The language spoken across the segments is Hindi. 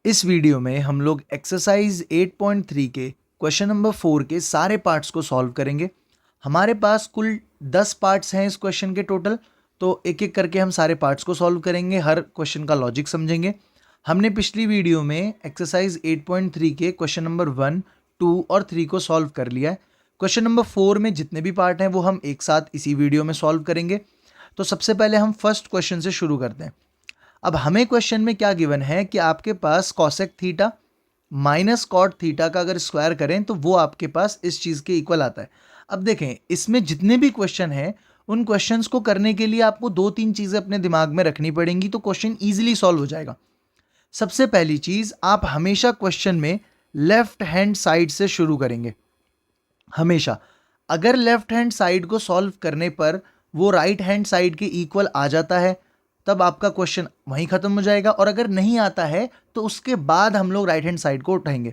इस वीडियो में हम लोग एक्सरसाइज 8.3 के क्वेश्चन नंबर 4 के सारे पार्ट्स को सॉल्व करेंगे। हमारे पास कुल 10 पार्ट्स हैं इस क्वेश्चन के टोटल, तो एक एक करके हम सारे पार्ट्स को सॉल्व करेंगे, हर क्वेश्चन का लॉजिक समझेंगे। हमने पिछली वीडियो में एक्सरसाइज 8.3 के क्वेश्चन नंबर 1, 2 और 3 को सॉल्व कर लिया है। क्वेश्चन नंबर 4 में जितने भी पार्ट हैं वो हम एक साथ इसी वीडियो में सॉल्व करेंगे। तो सबसे पहले हम फर्स्ट क्वेश्चन से शुरू करते हैं। अब हमें क्वेश्चन में क्या गिवन है कि आपके पास cosec theta minus cot theta का अगर स्क्वायर करें तो वो आपके पास इस चीज़ के इक्वल आता है। अब देखें, इसमें जितने भी क्वेश्चन हैं उन क्वेश्चंस को करने के लिए आपको दो तीन चीज़ें अपने दिमाग में रखनी पड़ेंगी, तो क्वेश्चन ईजिली सॉल्व हो जाएगा। सबसे पहली चीज़, आप हमेशा क्वेश्चन में लेफ्ट हैंड साइड से शुरू करेंगे। हमेशा अगर लेफ्ट हैंड साइड को सॉल्व करने पर वो राइट हैंड साइड के इक्वल आ जाता है तब आपका क्वेश्चन वहीं खत्म हो जाएगा, और अगर नहीं आता है तो उसके बाद हम लोग राइट हैंड साइड को उठाएंगे।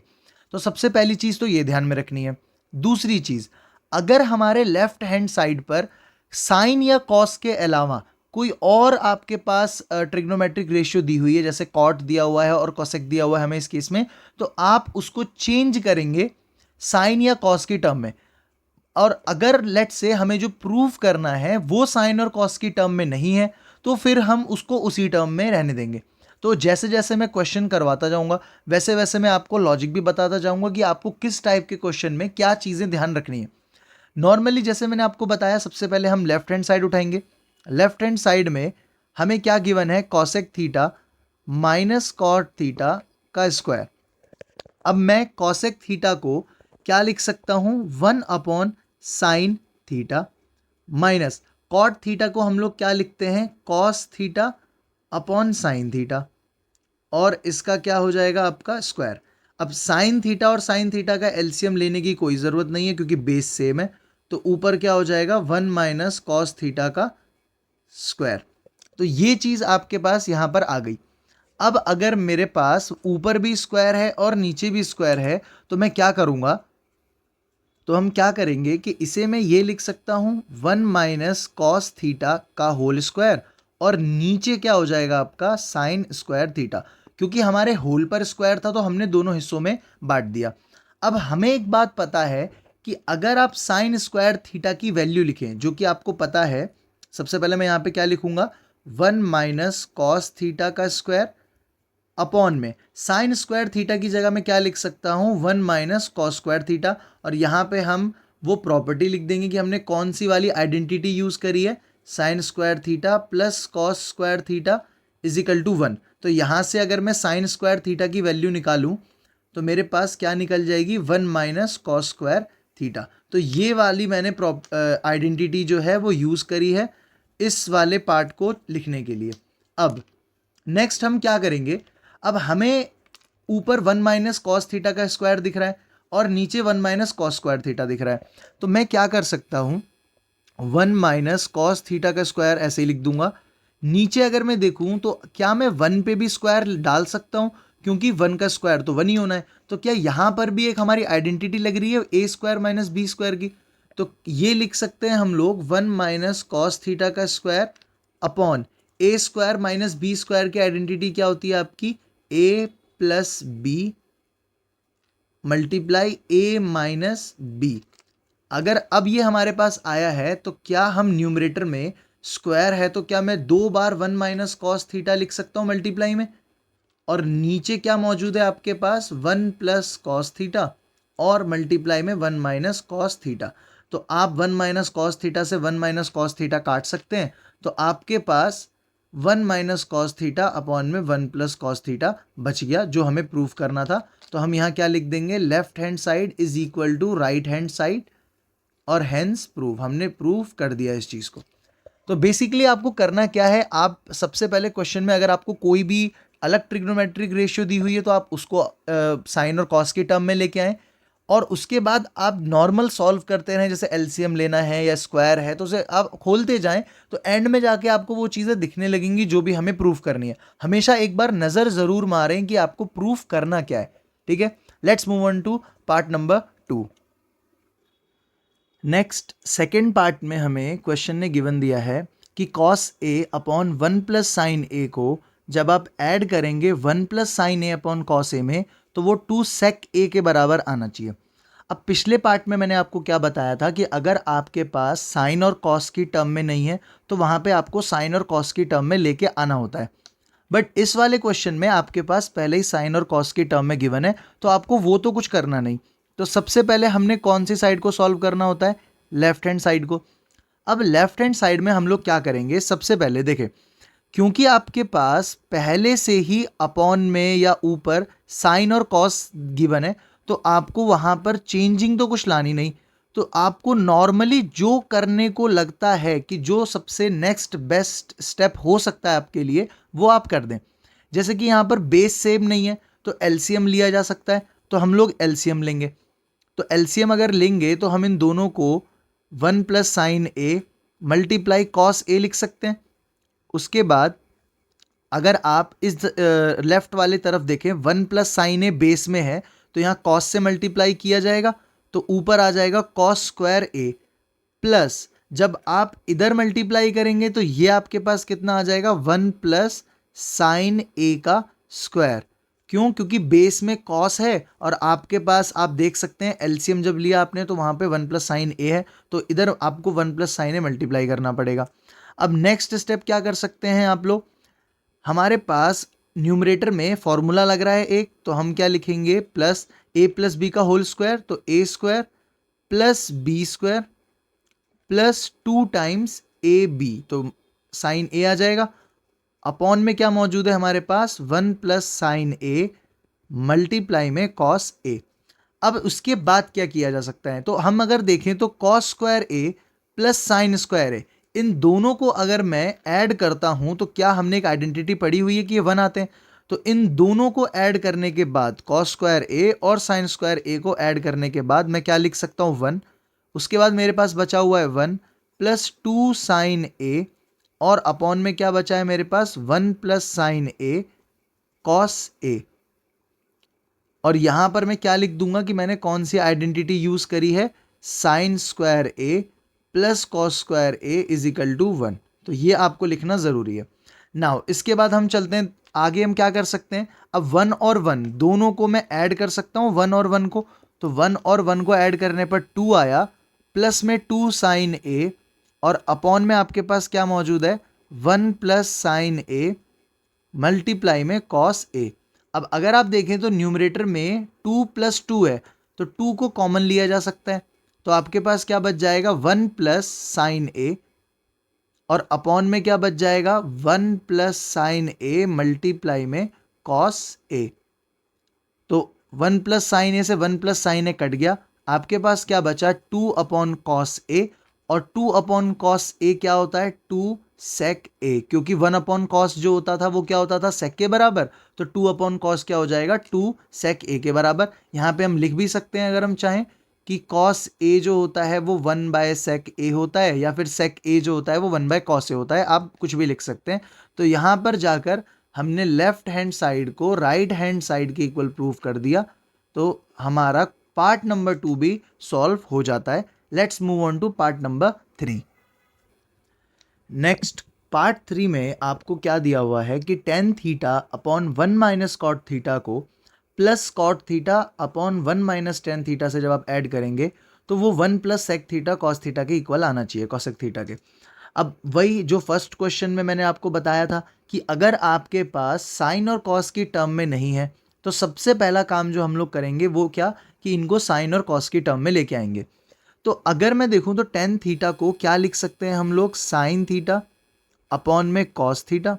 तो सबसे पहली चीज़ तो ये ध्यान में रखनी है। दूसरी चीज़, अगर हमारे लेफ्ट हैंड साइड पर साइन या कॉस के अलावा कोई और आपके पास ट्रिग्नोमेट्रिक रेशियो दी हुई है, जैसे कॉट दिया हुआ है और कॉसेक दिया हुआ है हमें इस केस में, तो आप उसको चेंज करेंगे साइन या कॉस की टर्म में। और अगर लेट से हमें जो प्रूव करना है वो साइन और कॉस की टर्म में नहीं है तो फिर हम उसको उसी टर्म में रहने देंगे। तो जैसे जैसे मैं क्वेश्चन करवाता जाऊंगा वैसे वैसे मैं आपको लॉजिक भी बताता जाऊंगा कि आपको किस टाइप के क्वेश्चन में क्या चीज़ें ध्यान रखनी है। नॉर्मली जैसे मैंने आपको बताया, सबसे पहले हम लेफ्ट हैंड साइड उठाएंगे। लेफ्ट हैंड साइड में हमें क्या गिवन है, cosec theta minus cot theta का स्क्वायर। अब मैं कॉसेक थीटा को क्या लिख सकता हूं, 1 sine theta, minus cot theta को हम लोग क्या लिखते हैं, cos theta upon sine theta, और इसका क्या हो जाएगा आपका स्क्वायर। अब साइन थीटा और साइन थीटा का एलसीएम लेने की कोई ज़रूरत नहीं है क्योंकि बेस सेम है, तो ऊपर क्या हो जाएगा 1 माइनस कॉस थीटा का स्क्वायर। तो ये चीज़ आपके पास यहाँ पर आ गई। अब अगर मेरे पास ऊपर भी स्क्वायर है और नीचे भी स्क्वायर है तो मैं क्या करूँगा, तो हम क्या करेंगे कि इसे मैं ये लिख सकता हूं 1 माइनस कॉस थीटा का होल स्क्वायर, और नीचे क्या हो जाएगा आपका साइन स्क्वायर थीटा। क्योंकि हमारे होल पर स्क्वायर था तो हमने दोनों हिस्सों में बांट दिया। अब हमें एक बात पता है कि अगर आप साइन स्क्वायर थीटा की वैल्यू लिखें, जो कि आपको पता है, सबसे पहले मैं यहाँ पे क्या लिखूंगा, 1 माइनस कॉस थीटा का स्क्वायर अपॉन में साइन स्क्वायर थीटा की जगह मैं क्या लिख सकता हूँ, 1 माइनस कॉस स्क्वायर थीटा। और यहाँ पे हम वो प्रॉपर्टी लिख देंगे कि हमने कौन सी वाली आइडेंटिटी यूज़ करी है, sine square theta plus cos square theta is equal to 1। तो यहाँ से अगर मैं साइन स्क्वायर थीटा की वैल्यू निकालूँ तो मेरे पास क्या निकल जाएगी, 1 माइनस कॉस स्क्वायर थीटा। तो ये वाली मैंने आइडेंटिटी जो है वो यूज़ करी है इस वाले पार्ट को लिखने के लिए। अब नेक्स्ट हम क्या करेंगे, अब हमें ऊपर 1 माइनस कॉस थीटा का स्क्वायर दिख रहा है और नीचे 1 माइनस कॉस स्क्वायर थीटा दिख रहा है, तो मैं क्या कर सकता हूं, 1 माइनस कॉस थीटा का स्क्वायर ऐसे ही लिख दूंगा। नीचे अगर मैं देखूं तो क्या मैं 1 पे भी स्क्वायर डाल सकता हूं, क्योंकि 1 का स्क्वायर तो 1 ही होना है। तो क्या यहां पर भी एक हमारी आइडेंटिटी लग रही है A square minus B square की, तो ये लिख सकते हैं हम लोग 1 माइनस कॉस थीटा का स्क्वायर अपॉन ए स्क्वायर माइनस बी स्क्वायर की आइडेंटिटी क्या होती है आपकी, ए प्लस बी मल्टीप्लाई ए माइनस बी। अगर अब ये हमारे पास आया है तो क्या हम न्यूमरेटर में स्क्वायर है तो क्या मैं 2 बार 1 माइनस कॉस थीटा लिख सकता हूं मल्टीप्लाई में, और नीचे क्या मौजूद है आपके पास 1 प्लस कॉस थीटा और मल्टीप्लाई में 1 माइनस कॉस थीटा। तो आप 1 माइनस कॉस थीटा से 1 माइनस कॉस थीटा काट सकते हैं, तो आपके पास 1 माइनस कॉस थीटा अपॉन में 1 प्लस कॉस थीटा बच गया, जो हमें प्रूफ करना था। तो हम यहाँ क्या लिख देंगे, left hand side is equal to right hand side, और हेंस प्रूफ, हमने प्रूफ कर दिया इस चीज़ को। तो बेसिकली आपको करना क्या है, आप सबसे पहले क्वेश्चन में अगर आपको कोई भी अलग ट्रिग्नोमेट्रिक रेशियो दी हुई है तो आप उसको साइन और कॉस के टर्म में लेके आएँ, और उसके बाद आप नॉर्मल सॉल्व करते रहें, जैसे एलसीएम लेना है या स्क्वायर है तो उसे आप खोलते जाएं, तो एंड में जाके आपको वो चीज़ें दिखने लगेंगी जो भी हमें प्रूफ करनी है। हमेशा एक बार नज़र ज़रूर मारें कि आपको प्रूफ करना क्या है। ठीक है, let's move on to part number 2। Next second part में हमें क्वेश्चन ने गिवन दिया है कि cos A upon 1 plus sine A को जब आप ऐड करेंगे 1 plus sine A upon cos A में, तो वो 2 सेक ए के बराबर आना चाहिए। अब पिछले पार्ट में मैंने आपको क्या बताया था कि अगर आपके पास साइन और कॉस की टर्म में नहीं है तो वहाँ पे आपको साइन और कॉस की टर्म में लेके आना होता है। बट इस वाले क्वेश्चन में आपके पास पहले ही साइन और कॉस की टर्म में गिवन है, तो आपको वो तो कुछ करना नहीं। तो सबसे पहले हमने कौन सी साइड को सॉल्व करना होता है? लेफ्ट हैंड साइड को। अब लेफ्ट हैंड साइड में हम लोग क्या करेंगे? सबसे पहले देखें, क्योंकि आपके पास पहले से ही अपॉन में या ऊपर साइन और कॉस गिवन है, तो आपको वहां पर चेंजिंग तो कुछ लानी नहीं। तो आपको नॉर्मली जो करने को लगता है कि जो सबसे नेक्स्ट बेस्ट स्टेप हो सकता है आपके लिए, वो आप कर दें। जैसे कि यहाँ पर बेस सेम नहीं है तो एलसीएम लिया जा सकता है, तो हम लोग एलसीएम लेंगे। तो एलसीएम अगर लेंगे तो हम इन दोनों को 1 plus sine A multiply cos A लिख सकते हैं। उसके बाद अगर आप इस लेफ्ट वाले तरफ देखें, 1 प्लस साइन ए बेस में है तो यहाँ कॉस से मल्टीप्लाई किया जाएगा, तो ऊपर आ जाएगा कॉस स्क्वायर ए, प्लस जब आप इधर मल्टीप्लाई करेंगे तो ये आपके पास कितना आ जाएगा? 1 प्लस साइन ए का स्क्वायर। क्यों? क्योंकि बेस में कॉस है और आपके पास आप देख सकते हैं एलसीएम जब लिया आपने तो वहाँ पे 1 प्लस साइन ए है, तो इधर आपको 1 प्लस साइन ए मल्टीप्लाई करना पड़ेगा। अब नेक्स्ट स्टेप क्या कर सकते हैं आप लोग? हमारे पास न्यूमरेटर में फॉर्मूला लग रहा है एक, तो हम क्या लिखेंगे? प्लस ए प्लस बी का होल स्क्वायर, तो A square plus B square plus 2 times A B, तो साइन ए आ जाएगा। अपॉन में क्या मौजूद है हमारे पास? 1 प्लस साइन ए मल्टीप्लाई में कॉस ए। अब उसके बाद क्या किया जा सकता है? तो हम अगर देखें तो cos square A plus sign square ए, इन दोनों को अगर मैं ऐड करता हूं तो क्या हमने एक आइडेंटिटी पढ़ी हुई है कि ये 1 आते हैं? तो इन दोनों को ऐड करने के बाद कॉस स्क्वायर ए और साइन स्क्वायर ए को ऐड करने के बाद मैं क्या लिख सकता हूं? 1। उसके बाद मेरे पास बचा हुआ है 1 प्लस 2 साइन ए, और अपॉन में क्या बचा है मेरे पास? 1 plus sine A cos A. और यहां पर मैं क्या लिख दूंगा कि मैंने कौन सी आइडेंटिटी यूज करी है? Sine square A plus cos square A is equal to 1। तो ये आपको लिखना जरूरी है। नाउ इसके बाद हम चलते हैं आगे। हम क्या कर सकते हैं? अब 1 और 1 दोनों को मैं ऐड कर सकता हूं, 1 और 1 को। तो 1 और 1 को ऐड करने पर 2 आया, प्लस में 2 साइन ए, और अपॉन में आपके पास क्या मौजूद है? 1 प्लस साइन ए मल्टीप्लाई में कॉस ए। अब अगर आप देखें तो न्यूमरेटर में 2 प्लस 2 है, तो 2 को कॉमन लिया जा सकता है, तो आपके पास क्या बच जाएगा? 1 प्लस साइन ए, और अपॉन में क्या बच जाएगा? 1 प्लस साइन ए मल्टीप्लाई में कॉस ए। तो 1 प्लस साइन ए से 1 प्लस साइन ए कट गया, आपके पास क्या बचा? 2 अपॉन कॉस ए, और 2 अपॉन कॉस ए क्या होता है? 2 सेक ए, क्योंकि 1 अपॉन कॉस जो होता था वो क्या होता था? सेक के बराबर। तो 2 अपॉन कॉस क्या हो जाएगा? 2 सेक ए के बराबर। यहाँ पे हम लिख भी सकते हैं अगर हम चाहें कि कॉस ए जो होता है वो 1 बाय सेक ए होता है, या फिर सेक ए जो होता है वो 1 बाय कॉस ए होता है, आप कुछ भी लिख सकते हैं। तो यहाँ पर जाकर हमने लेफ्ट हैंड साइड को राइट हैंड साइड के इक्वल प्रूफ कर दिया, तो हमारा पार्ट नंबर 2 भी सॉल्व हो जाता है। Let's move on to part number 3। Next part 3 में आपको क्या दिया हुआ है कि tan theta upon 1 minus cot theta को plus cot theta upon 1 minus tan theta से जब आप ऐड करेंगे तो वो 1 plus sec theta cos theta के इक्वल आना चाहिए, कॉसेक थीटा के। अब वही जो फर्स्ट क्वेश्चन में मैंने आपको बताया था कि अगर आपके पास साइन और कॉस की टर्म में नहीं है तो सबसे पहला काम जो हम लोग करेंगे वो क्या, कि इनको साइन और कॉस की टर्म में लेके आएंगे। तो अगर मैं देखूं तो टेन थीटा को क्या लिख सकते हैं हम लोग? साइन थीटा अपॉन में cos theta,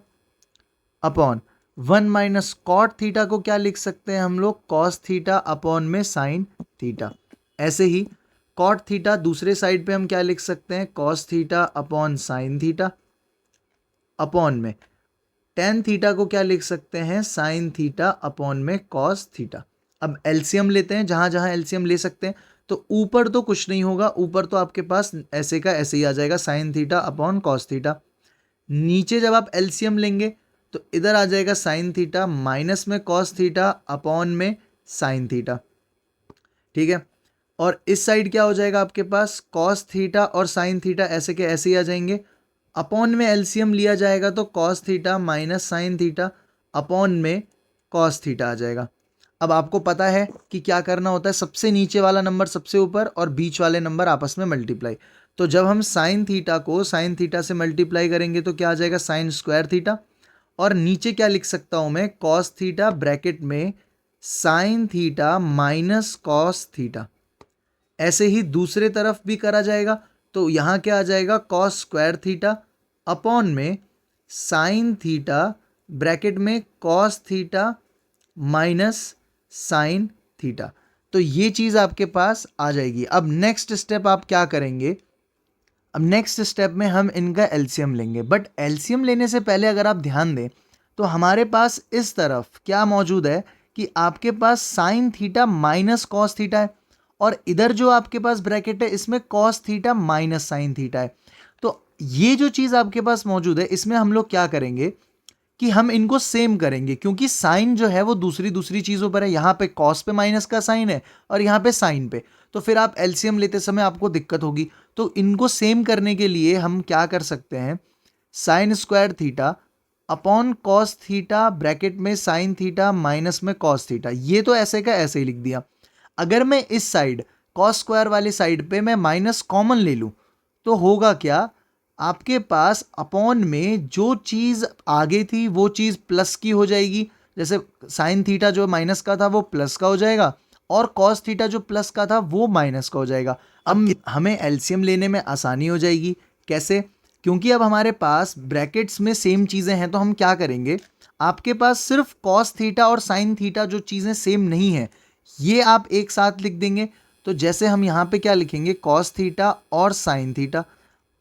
upon 1 minus cot theta को क्या लिख सकते हैं हम लोग? कॉस थीटा अपॉन में साइन थीटा। ऐसे ही कॉट थीटा दूसरे साइड पे हम क्या लिख सकते हैं? Cos theta upon sine theta, upon में टेन थीटा को क्या लिख सकते हैं? साइन थीटा अपॉन में कॉस थीटा। अब एलसीएम लेते हैं, जहां जहां एलसीएम ले सकते हैं। तो ऊपर तो कुछ नहीं होगा, ऊपर तो आपके पास ऐसे का ऐसे ही आ जाएगा, sign theta upon cos theta. नीचे जब आप एलसीएम लेंगे तो इधर आ जाएगा साइन थीटा माइनस में कॉस थीटा अपॉन में साइन थीटा, ठीक है। और इस साइड क्या हो जाएगा आपके पास? कॉस थीटा और साइन थीटा ऐसे के ऐसे ही आ जाएंगे, अपॉन में एलसीएम लिया जाएगा तो cos theta minus sine theta upon में कॉस थीटा आ जाएगा। अब आपको पता है कि क्या करना होता है, सबसे नीचे वाला नंबर सबसे ऊपर और बीच वाले नंबर आपस में मल्टीप्लाई। तो जब हम साइन थीटा को साइन थीटा से मल्टीप्लाई करेंगे तो क्या आ जाएगा, साइन स्क्वायर थीटा, और नीचे क्या लिख सकता हूं मैं, कॉस थीटा ब्रैकेट में sine theta minus cos theta. ऐसे ही दूसरे तरफ भी करा जाएगा, तो यहाँ क्या आ जाएगा, कॉस स्क्वायर थीटा अपॉन में साइन थीटा ब्रैकेट में cos theta minus sine theta. तो ये चीज़ आपके पास आ जाएगी। अब नेक्स्ट स्टेप आप क्या करेंगे, अब नेक्स्ट स्टेप में हम इनका एलसीएम लेंगे, बट एलसीएम लेने से पहले अगर आप ध्यान दें तो हमारे पास इस तरफ क्या मौजूद है कि आपके पास sine theta minus cos theta है, और इधर जो आपके पास ब्रैकेट है इसमें cos theta minus sine theta है। तो ये जो चीज़ आपके पास मौजूद है इसमें हम लोग क्या करेंगे कि हम इनको सेम करेंगे, क्योंकि साइन जो है वो दूसरी दूसरी चीज़ों पर है। यहाँ पे कॉस पे माइनस का साइन है और यहाँ पे साइन पे, तो फिर आप एलसीएम लेते समय आपको दिक्कत होगी। तो इनको सेम करने के लिए हम क्या कर सकते हैं, sign square theta upon cos theta bracket में साइन थीटा माइनस में कॉस थीटा, ये तो ऐसे का ऐसे ही लिख दिया। अगर मैं इस साइड कॉस स्क्वायर वाली साइड पे मैं माइनस कॉमन ले लूँ तो होगा क्या, आपके पास अपॉन में जो चीज़ आगे थी वो चीज़ प्लस की हो जाएगी। जैसे साइन थीटा जो माइनस का था वो प्लस का हो जाएगा, और कॉस थीटा जो प्लस का था वो माइनस का हो जाएगा। अब हमें एलसीएम लेने में आसानी हो जाएगी। कैसे, क्योंकि अब हमारे पास ब्रैकेट्स में सेम चीज़ें हैं, तो हम क्या करेंगे, आपके पास सिर्फ कॉस थीटा और साइन थीटा जो चीज़ें सेम नहीं हैं ये आप एक साथ लिख देंगे। तो जैसे हम यहाँ पे क्या लिखेंगे, कॉस थीटा और साइन थीटा,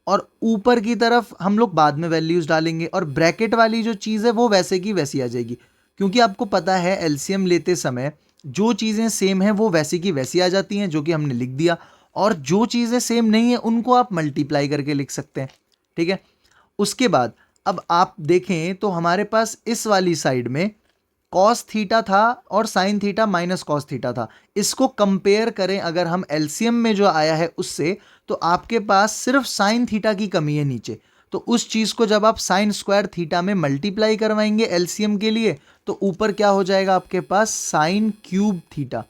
और ऊपर की तरफ हम लोग बाद में वैल्यूज डालेंगे, और ब्रैकेट वाली जो चीज़ है वो वैसे की वैसी आ जाएगी। क्योंकि आपको पता है एलसीएम लेते समय जो चीज़ें सेम हैं वो वैसी की वैसी आ जाती हैं, जो कि हमने लिख दिया, और जो चीज़ें सेम नहीं है उनको आप मल्टीप्लाई करके लिख सकते हैं। ठीक है, उसके बाद अब आप देखें तो हमारे पास इस वाली साइड में कॉस थीटा था और sine theta minus cos theta था। इसको कंपेयर करें अगर हम एलसीएम में जो आया है उससे, तो आपके पास सिर्फ साइन थीटा की कमी है नीचे। तो उस चीज़ को जब आप साइन स्क्वायर थीटा में मल्टीप्लाई करवाएंगे एलसीएम के लिए, तो ऊपर क्या हो जाएगा आपके पास, साइन क्यूब थीटा।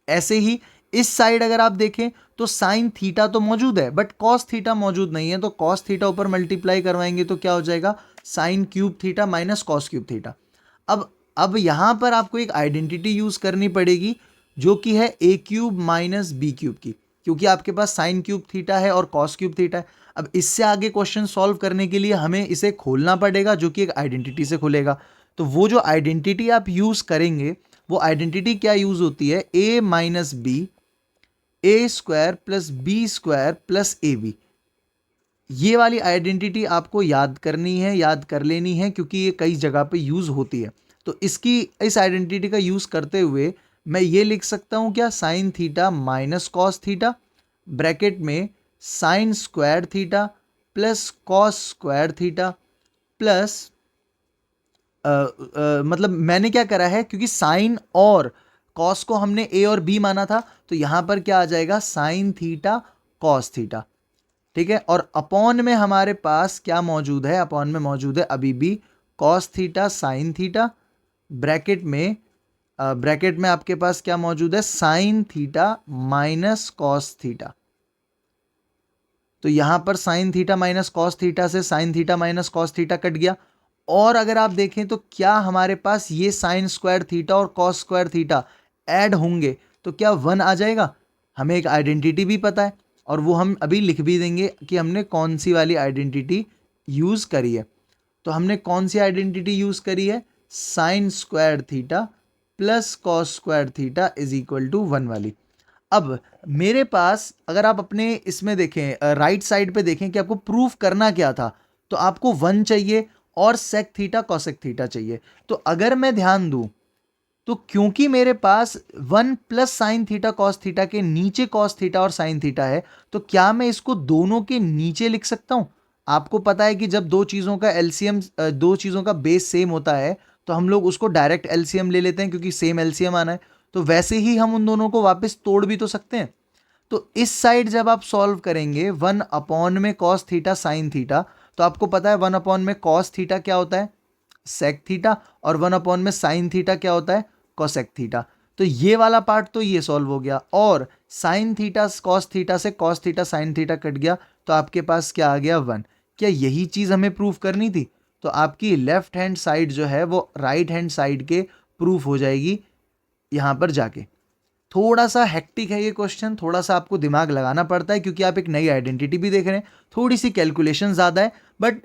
ऐसे ही इस साइड अगर आप देखें तो साइन थीटा तो मौजूद है बट कॉस थीटा मौजूद नहीं है, तो कॉस थीटा ऊपर मल्टीप्लाई करवाएंगे तो क्या हो जाएगा, sign cube theta minus cos cube theta. अब यहां पर आपको एक आइडेंटिटी यूज करनी पड़ेगी जो कि है ए क्यूब माइनस बी क्यूब की, क्योंकि आपके पास साइन क्यूब थीटा है और कॉस क्यूब थीटा है। अब इससे आगे क्वेश्चन सॉल्व करने के लिए हमें इसे खोलना पड़ेगा, जो कि एक आइडेंटिटी से खुलेगा। तो वो जो आइडेंटिटी आप यूज करेंगे वो आइडेंटिटी क्या यूज होती है, A minus B A square plus B square plus A B. ये वाली आइडेंटिटी आपको याद करनी है, याद कर लेनी है, क्योंकि ये कई जगह पे यूज होती है। तो इस आइडेंटिटी का यूज करते हुए मैं ये लिख सकता हूं क्या, sine theta minus cos theta bracket में sine square theta plus cos square theta plus मतलब मैंने क्या करा है, क्योंकि साइन और कॉस को हमने ए और बी माना था, तो यहां पर क्या आ जाएगा, साइन थीटा कॉस थीटा। ठीक है, और अपॉन में हमारे पास क्या मौजूद है, अपॉन में मौजूद है अभी भी cos theta sine theta bracket में आपके पास क्या मौजूद है, sine theta minus cos theta. तो यहां पर sine theta minus cos theta से sine theta minus cos theta cut गया, और अगर आप देखें तो क्या हमारे पास ये साइन स्क्वायर थीटा और कॉस स्क्वायर थीटा ऐड होंगे तो क्या 1 आ जाएगा। हमें एक आइडेंटिटी भी पता है और वो हम अभी लिख भी देंगे कि हमने कौन सी वाली आइडेंटिटी यूज करी है। तो हमने कौन सी आइडेंटिटी यूज करी है, sine square theta plus cos square theta is equal to 1 वाली। अब मेरे पास अगर आप अपने इसमें देखें राइट साइड पे देखें कि आपको प्रूफ करना क्या था, तो आपको 1 चाहिए और सेक थीटा कॉसेक थीटा चाहिए। तो अगर मैं ध्यान दूं तो क्योंकि मेरे पास 1 plus sine theta cos theta के नीचे कॉस थीटा और साइन थीटा है, तो क्या मैं इसको दोनों के नीचे लिख सकता हूं। आपको पता है कि जब दो चीज़ों का एलसीएम, दो चीज़ों का बेस सेम होता है तो हम लोग उसको डायरेक्ट एलसीएम ले लेते हैं, क्योंकि सेम एलसीएम आना है। तो वैसे ही हम उन दोनों को वापस तोड़ भी तो सकते हैं। तो इस साइड जब आप सॉल्व करेंगे 1 अपॉन में कॉस थीटा साइन थीटा, तो आपको पता है 1 में कॉस थीटा क्या होता है, सेक थीटा, और 1 में साइन थीटा क्या होता है, कोसेक थीटा। तो ये वाला पार्ट तो ये सॉल्व हो गया, और साइन थीटा कॉस थीटा से cos theta sine theta cut गया, तो आपके पास क्या आ गया 1। क्या यही चीज़ हमें प्रूफ करनी थी? तो आपकी लेफ्ट हैंड साइड जो है वो राइट हैंड साइड के प्रूफ हो जाएगी यहाँ पर जाके। थोड़ा सा हेक्टिक है ये क्वेश्चन, थोड़ा सा आपको दिमाग लगाना पड़ता है क्योंकि आप एक नई आइडेंटिटी भी देख रहे हैं, थोड़ी सी कैलकुलेशन ज़्यादा है, बट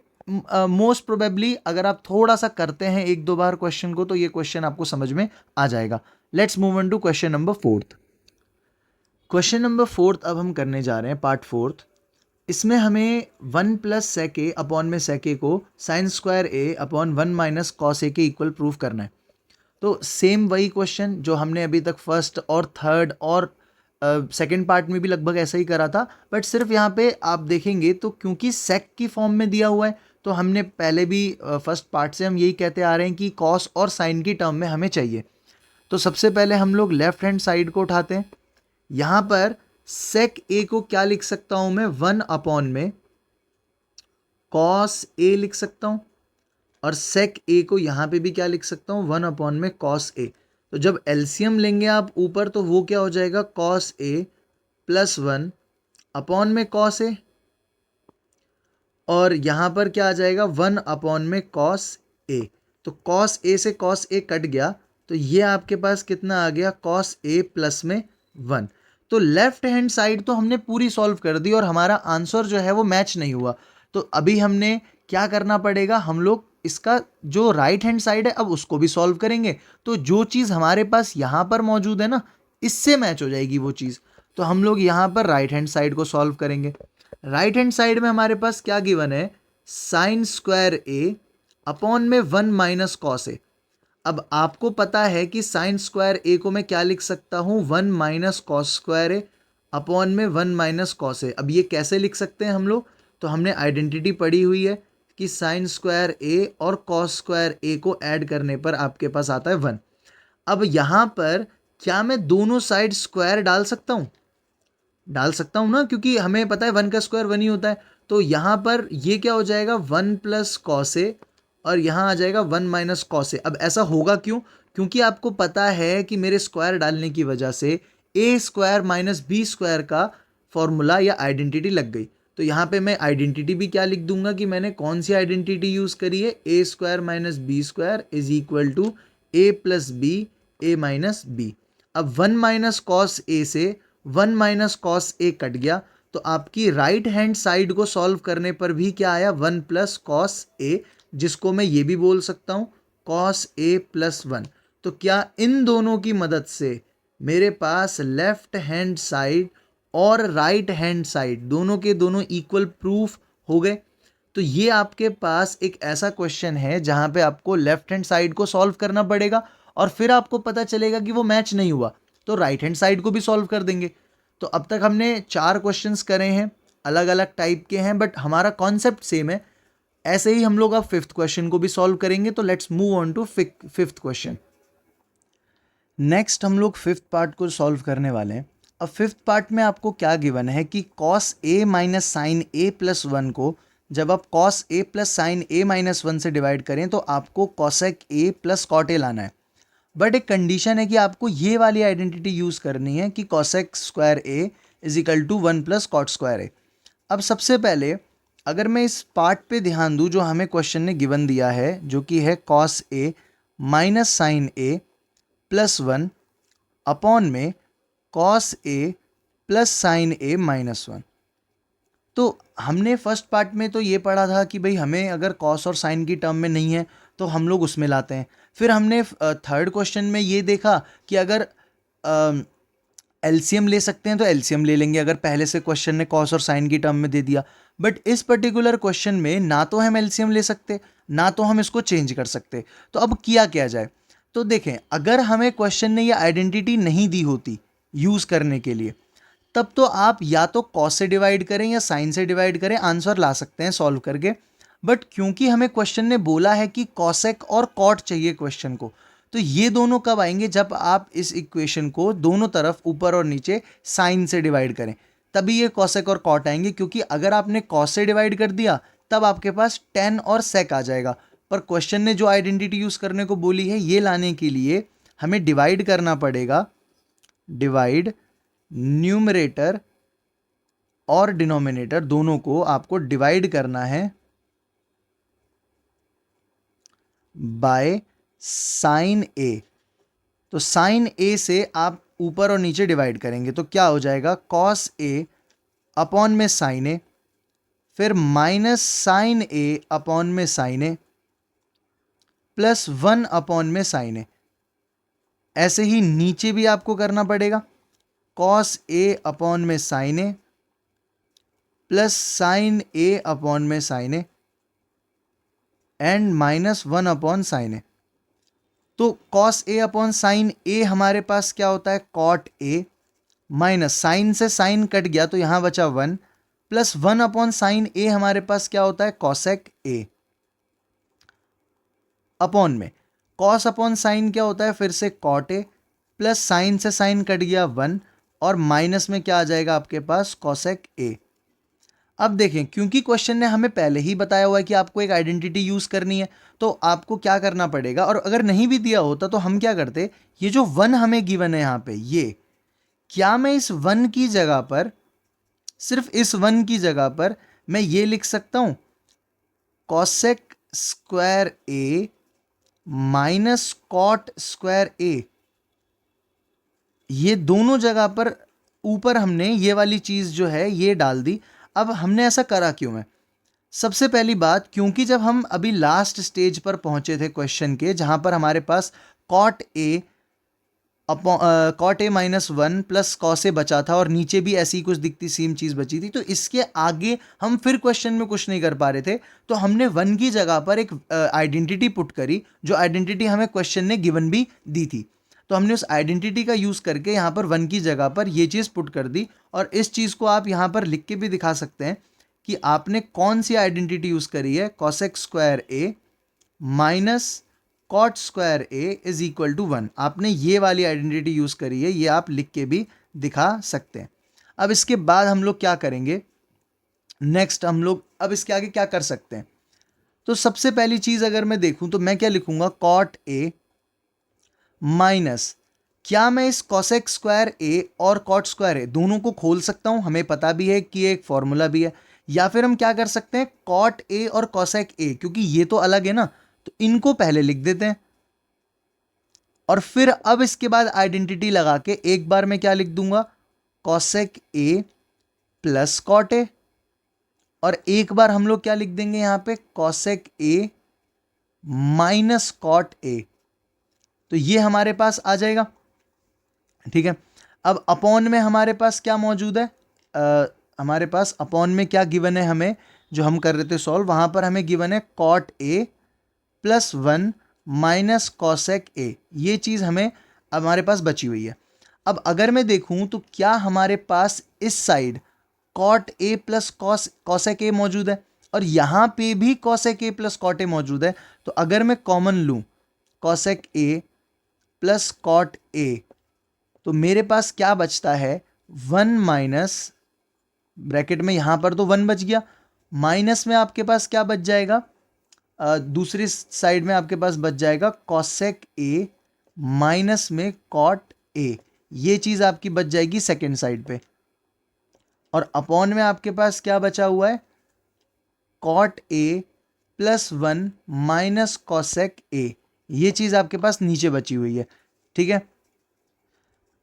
मोस्ट प्रोबेबली अगर आप थोड़ा सा करते हैं एक दो बार क्वेश्चन को तो ये क्वेश्चन आपको समझ में आ जाएगा। Let's move on to question number 4। Question number 4 अब हम करने जा रहे हैं, पार्ट 4। इसमें हमें 1 प्लस सेक ए अपॉन में सेक ए को sign square A upon 1 minus cos A के इक्वल प्रूफ करना है। तो सेम वही क्वेश्चन जो हमने अभी तक फर्स्ट और थर्ड और सेकंड पार्ट में भी लगभग ऐसा ही करा था, बट सिर्फ यहाँ पे आप देखेंगे तो क्योंकि सेक की फॉर्म में दिया हुआ है, तो हमने पहले भी फर्स्ट पार्ट से हम यही कहते आ रहे हैं कि कॉस और साइन की टर्म में हमें चाहिए। तो सबसे पहले हम लोग लेफ्ट हैंड साइड को उठाते हैं। यहाँ पर सेक ए को क्या लिख सकता हूँ मैं, 1 अपॉन में कॉस ए लिख सकता हूँ, और सेक ए को यहाँ पे भी क्या लिख सकता हूँ, 1 अपॉन में कॉस ए। तो जब एलसीएम लेंगे आप ऊपर तो वो क्या हो जाएगा, कॉस ए प्लस 1 अपॉन में कॉस ए, और यहाँ पर क्या आ जाएगा 1 अपॉन में कॉस ए। तो कॉस ए से कॉस ए कट गया, तो ये आपके पास कितना आ गया, कॉस ए प्लस में 1। तो लेफ्ट हैंड साइड तो हमने पूरी सॉल्व कर दी और हमारा आंसर जो है वो मैच नहीं हुआ। तो अभी हमने क्या करना पड़ेगा, हम लोग इसका जो राइट हैंड साइड है अब उसको भी सॉल्व करेंगे। तो जो चीज़ हमारे पास यहाँ पर मौजूद है ना, इससे मैच हो जाएगी वो चीज़। तो हम लोग यहाँ पर राइट हैंड साइड को सॉल्व करेंगे। राइट हैंड साइड में हमारे पास क्या गिवन है, साइन स्क्वायर ए अपॉन में 1 माइनस कॉस ए। अब आपको पता है कि साइन स्क्वायर ए को मैं क्या लिख सकता हूँ, 1 माइनस कॉस स्क्वायर ए अपॉन में 1 माइनस कॉस ए। अब ये कैसे लिख सकते हैं हम लोग, तो हमने आइडेंटिटी पढ़ी हुई है कि साइन स्क्वायर ए और कॉस स्क्वायर ए को ऐड करने पर आपके पास आता है 1। अब यहाँ पर क्या मैं दोनों साइड स्क्वायर डाल सकता हूँ, डाल सकता हूँ ना, क्योंकि हमें पता है 1 का स्क्वायर 1 ही होता है। तो यहाँ पर ये क्या हो जाएगा, 1 प्लस कॉस ए, और यहाँ आ जाएगा 1 माइनस कॉस ए। अब ऐसा होगा क्यों, क्योंकि आपको पता है कि मेरे स्क्वायर डालने की वजह से ए स्क्वायर माइनस बी स्क्वायर का फॉर्मूला या आइडेंटिटी लग गई। तो यहाँ पे मैं आइडेंटिटी भी क्या लिख दूंगा कि मैंने कौन सी आइडेंटिटी यूज़ करी है, A square minus B square is equal to A plus B A minus B. अब 1 माइनस कॉस ए से 1 माइनस कॉस ए कट गया, तो आपकी राइट हैंड साइड को सॉल्व करने पर भी क्या आया, 1 प्लस कॉस ए, जिसको मैं ये भी बोल सकता हूँ कॉस ए प्लस 1। तो क्या इन दोनों की मदद से मेरे पास लेफ्ट हैंड साइड और राइट हैंड साइड दोनों के दोनों इक्वल प्रूफ हो गए। तो ये आपके पास एक ऐसा क्वेश्चन है जहाँ पे आपको लेफ्ट हैंड साइड को सॉल्व करना पड़ेगा, और फिर आपको पता चलेगा कि वो मैच नहीं हुआ तो राइट हैंड साइड को भी सॉल्व कर देंगे। तो अब तक हमने 4 क्वेश्चंस करे हैं, अलग अलग टाइप के हैं, बट हमारा कॉन्सेप्ट सेम है। ऐसे ही हम लोग अब 5th क्वेश्चन को भी सॉल्व करेंगे। तो let's move on to 5th question. Next हम लोग 5th पार्ट को सॉल्व करने वाले हैं। अब 5th पार्ट में आपको क्या गिवन है कि cos A minus sine A plus 1 को जब आप cos A plus sine A minus 1 से डिवाइड करें तो आपको cosec A plus cot A लाना है। बट एक कंडीशन है कि आपको ये वाली आइडेंटिटी यूज़ करनी है कि cosec square A is equal to 1 plus cot square A. अब सबसे पहले अगर मैं इस पार्ट पे ध्यान दूँ जो हमें क्वेश्चन ने गिवन दिया है, जो कि है cos A minus sine A plus 1 upon में cos A plus sine A minus 1। तो हमने फर्स्ट पार्ट में तो ये पढ़ा था कि भाई हमें अगर कॉस और साइन की टर्म में नहीं है तो हम लोग उसमें लाते हैं। फिर हमने थर्ड क्वेश्चन में ये देखा कि अगर एलसीएम ले सकते हैं तो एलसीएम ले लेंगे, अगर पहले से क्वेश्चन ने कॉस और साइन की टर्म में दे दिया। बट इस पर्टिकुलर क्वेश्चन में ना तो हम एलसीएम ले सकते, ना तो हम इसको चेंज कर सकते। तो अब किया जाए, तो देखें अगर हमें क्वेश्चन ने ये आइडेंटिटी नहीं दी होती यूज़ करने के लिए, तब तो आप या तो कॉस से डिवाइड करें या साइन से डिवाइड करें, आंसर ला सकते हैं सॉल्व करके। बट क्योंकि हमें क्वेश्चन ने बोला है कि कॉसेक और कॉट चाहिए क्वेश्चन को, तो ये दोनों कब आएंगे, जब आप इस इक्वेशन को दोनों तरफ ऊपर और नीचे साइन से डिवाइड करें, तभी ये कॉसेक और कॉट आएंगे। क्योंकि अगर आपने कॉस से डिवाइड कर दिया तब आपके पास tan और sec आ जाएगा। पर क्वेश्चन ने जो आइडेंटिटी यूज करने को बोली है, ये लाने के लिए हमें डिवाइड करना पड़ेगा, डिवाइड न्यूमरेटर और डिनोमिनेटर दोनों को आपको डिवाइड करना है बाय साइन ए। तो साइन ए से आप ऊपर और नीचे डिवाइड करेंगे तो क्या हो जाएगा, कॉस ए अपॉन में साइन ए, फिर माइनस साइन ए अपॉन में साइन ए, प्लस 1 अपॉन में साइन ए। ऐसे ही नीचे भी आपको करना पड़ेगा, कॉस ए अपॉन में sine A, plus sine A upon में sine A, and minus 1 upon sine A. तो cos A upon sine A हमारे पास क्या होता है, कॉट ए, माइनस साइन से साइन कट गया तो यहां बचा 1, प्लस 1 अपॉन साइन ए हमारे पास क्या होता है, कॉसेक ए, अपॉन में कॉस अपॉन साइन क्या होता है, फिर से कॉट ए, प्लस साइन से साइन कट गया 1, और माइनस में क्या आ जाएगा आपके पास, कॉसेक ए। अब देखें, क्योंकि क्वेश्चन ने हमें पहले ही बताया हुआ है कि आपको एक आइडेंटिटी यूज करनी है, तो आपको क्या करना पड़ेगा, और अगर नहीं भी दिया होता तो हम क्या करते, ये जो 1 हमें गिवन है यहाँ पे, ये क्या मैं इस 1 की जगह पर, सिर्फ इस 1 की जगह पर मैं ये लिख सकता हूं, cosec square A minus cot square A. ये दोनों जगह पर ऊपर हमने ये वाली चीज जो है ये डाल दी। अब हमने ऐसा करा क्यों है, सबसे पहली बात, क्योंकि जब हम अभी लास्ट स्टेज पर पहुंचे थे क्वेश्चन के, जहां पर हमारे पास cot A cot A minus 1 plus cos A बचा था और नीचे भी ऐसी कुछ दिखती सेम चीज बची थी, तो इसके आगे हम फिर क्वेश्चन में कुछ नहीं कर पा रहे थे, तो हमने 1 की जगह पर एक आइडेंटिटी पुट करी, जो आइडेंटिटी हमें क्वेश्चन ने गिवन भी दी थी। तो हमने उस आइडेंटिटी का यूज करके यहाँ पर 1 की जगह पर ये चीज पुट कर दी, और इस चीज को आप यहाँ पर लिख के भी दिखा सकते हैं कि आपने कौन सी आइडेंटिटी यूज करी है, cosec square A minus cot square A is equal to 1। आपने ये वाली आइडेंटिटी यूज करी है, ये आप लिख के भी दिखा सकते हैं। अब इसके बाद हम लोग क्या करेंगे, नेक्स्ट हम लोग अब इसके आगे क्या कर सकते हैं, तो सबसे पहली चीज अगर मैं देखूं तो मैं क्या लिखूंगा, कॉट ए माइनस, क्या मैं इस कॉसेक स्क्वायर ए और कॉट स्क्वायर ए दोनों को खोल सकता हूं, हमें पता भी है कि एक फॉर्मूला भी है, या फिर हम क्या कर सकते हैं, कॉट ए और कॉसेक ए, क्योंकि ये तो अलग है ना, तो इनको पहले लिख देते हैं, और फिर अब इसके बाद आइडेंटिटी लगा के एक बार मैं क्या लिख दूंगा, cosec A plus cot A, और एक बार हम लोग क्या लिख देंगे यहां पे, cosec A minus cot A. तो ये हमारे पास आ जाएगा, ठीक है। अब अपॉन में हमारे पास क्या मौजूद है, हमारे पास अपॉन में क्या गिवन है हमें, जो हम कर रहे थे सॉल्व, वहां पर हमें गिवन है cot A plus 1 minus cosec A, ये चीज हमें हमारे पास बची हुई है। अब अगर मैं देखूं तो क्या हमारे पास इस side cot A plus cosec A मौजूद है, और यहां पे भी cosec A plus cot A मौजूद है। तो अगर मैं कॉमन लूं cosec A plus cot A, तो मेरे पास क्या बचता है, 1 माइनस, ब्रैकेट में यहां पर तो 1 बच गया, माइनस में आपके पास क्या बच जाएगा, दूसरी साइड में आपके पास बच जाएगा कॉसेक ए माइनस में कॉट ए, ये चीज आपकी बच जाएगी सेकेंड साइड पे, और अपॉन में आपके पास क्या बचा हुआ है, cot A plus 1 minus cosec A, ये चीज आपके पास नीचे बची हुई है, ठीक है।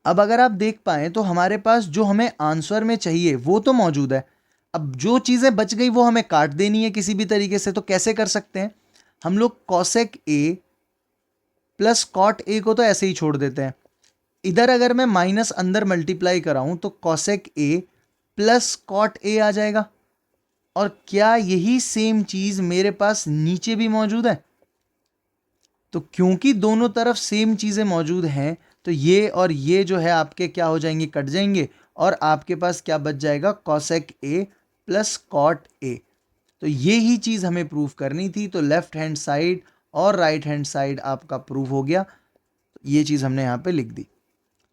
अब अगर आप देख पाए तो हमारे पास जो हमें आंसर में चाहिए वो तो मौजूद है, अब जो चीजें बच गई वो हमें काट देनी है किसी भी तरीके से। तो कैसे कर सकते हैं, हम लोग cosec A plus cot A को तो ऐसे ही छोड़ देते हैं, इधर अगर मैं माइनस अंदर मल्टीप्लाई कराऊं तो cosec A plus cot A आ जाएगा, और क्या यही सेम चीज मेरे पास नीचे भी मौजूद है, तो क्योंकि दोनों तरफ सेम चीजें मौजूद हैं तो ये और ये जो है आपके क्या हो जाएंगे, कट जाएंगे, और आपके पास क्या बच जाएगा, cosec A plus cot A. तो ये ही चीज हमें प्रूव करनी थी, तो लेफ्ट हैंड साइड और राइट हैंड साइड आपका प्रूव हो गया, ये चीज हमने यहाँ पे लिख दी।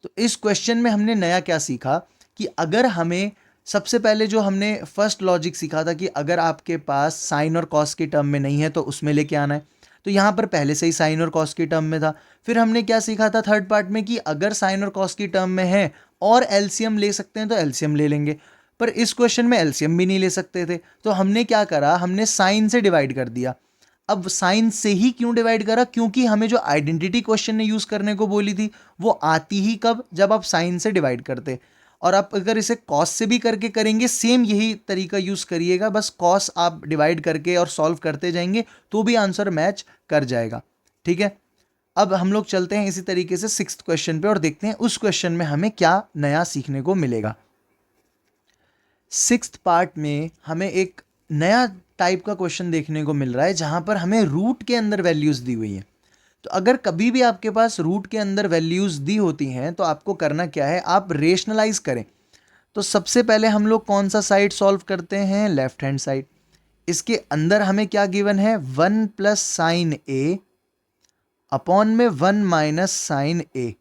तो इस क्वेश्चन में हमने नया क्या सीखा कि अगर हमें सबसे पहले जो हमने फर्स्ट लॉजिक सीखा था कि अगर आपके पास साइन और कॉस के टर्म में नहीं है तो उसमें लेके आना है, तो यहाँ पर पहले से ही साइन और कॉस के टर्म में था। फिर हमने क्या सीखा था थर्ड पार्ट में कि अगर साइन और कॉस की टर्म में है और एलसीएम ले सकते हैं तो एलसीएम ले लेंगे, पर इस क्वेश्चन में एलसीएम भी नहीं ले सकते थे, तो हमने क्या करा, हमने साइन से डिवाइड कर दिया। अब साइन से ही क्यों डिवाइड करा, क्योंकि हमें जो आइडेंटिटी क्वेश्चन ने यूज करने को बोली थी वो आती ही कब, जब आप साइन से डिवाइड करते। और आप अगर इसे कॉस से भी करके करेंगे सेम यही तरीका यूज करिएगा, बस कॉस आप डिवाइड करके और सॉल्व करते जाएंगे तो भी आंसर मैच कर जाएगा। ठीक है, अब हम लोग चलते हैं इसी तरीके से सिक्स्थ क्वेश्चन पे और देखते हैं उस क्वेश्चन में हमें क्या नया सीखने को मिलेगा। सिक्स्थ पार्ट में हमें एक नया टाइप का क्वेश्चन देखने को मिल रहा है जहां पर हमें रूट के अंदर वैल्यूज दी हुई हैं। तो अगर कभी भी आपके पास रूट के अंदर वैल्यूज दी होती हैं तो आपको करना क्या है, आप रेशनलाइज करें। तो सबसे पहले हम लोग कौन सा साइड सॉल्व करते हैं, लेफ्ट हैंड साइड। इसके अंदर हमें क्या गिवन है, 1 प्लस साइन ए अपॉन में 1 माइनस साइन ए।